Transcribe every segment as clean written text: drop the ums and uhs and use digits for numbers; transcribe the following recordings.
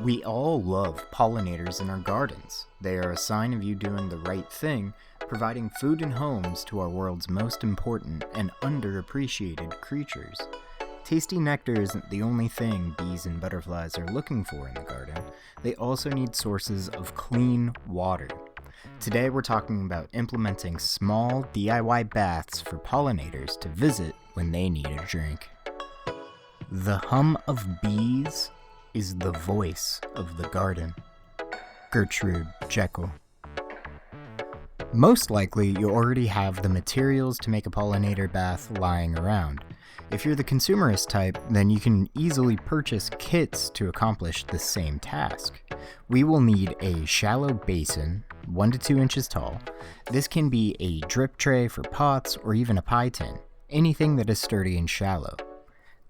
We all love pollinators in our gardens. They are a sign of you doing the right thing, providing food and homes to our world's most important and underappreciated creatures. Tasty nectar isn't the only thing bees and butterflies are looking for in the garden. They also need sources of clean water. Today we're talking about implementing small DIY baths for pollinators to visit when they need a drink. The hum of bees is the voice of the garden. Gertrude Jekyll. Most likely, you already have the materials to make a pollinator bath lying around. If you're the consumerist type, then you can easily purchase kits to accomplish the same task. We will need a shallow basin, 1 to 2 inches tall. This can be a drip tray for pots or even a pie tin, anything that is sturdy and shallow.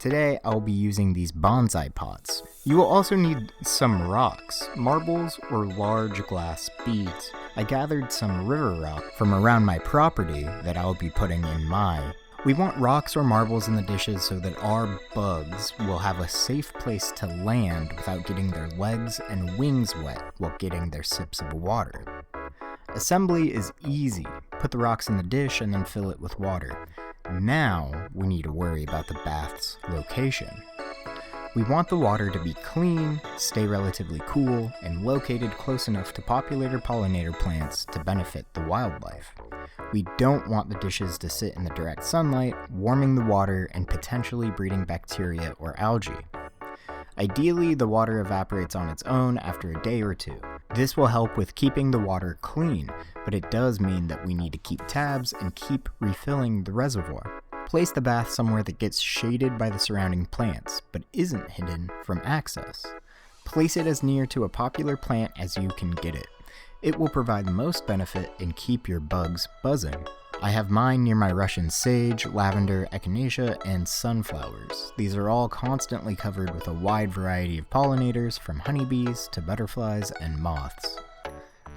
Today, I'll be using these bonsai pots. You will also need some rocks, marbles, or large glass beads. I gathered some river rock from around my property that I'll be putting in my. We want rocks or marbles in the dishes so that our bugs will have a safe place to land without getting their legs and wings wet while getting their sips of water. Assembly is easy. Put the rocks in the dish and then fill it with water. Now, we need to worry about the bath's location. We want the water to be clean, stay relatively cool, and located close enough to populator pollinator plants to benefit the wildlife. We don't want the dishes to sit in the direct sunlight, warming the water and potentially breeding bacteria or algae. Ideally, the water evaporates on its own after a day or two. This will help with keeping the water clean, but it does mean that we need to keep tabs and keep refilling the reservoir. Place the bath somewhere that gets shaded by the surrounding plants, but isn't hidden from access. Place it as near to a popular plant as you can get it. It will provide the most benefit and keep your bugs buzzing. I have mine near my Russian sage, lavender, echinacea, and sunflowers. These are all constantly covered with a wide variety of pollinators, from honeybees to butterflies and moths.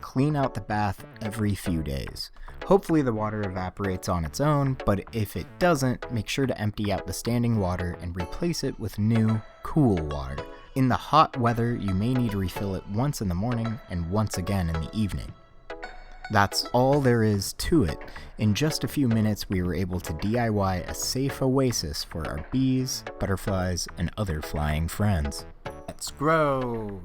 Clean out the bath every few days. Hopefully the water evaporates on its own, but if it doesn't, make sure to empty out the standing water and replace it with new, cool water. In the hot weather, you may need to refill it once in the morning and once again in the evening. That's all there is to it. In just a few minutes, we were able to DIY a safe oasis for our bees, butterflies, and other flying friends. Let's grow!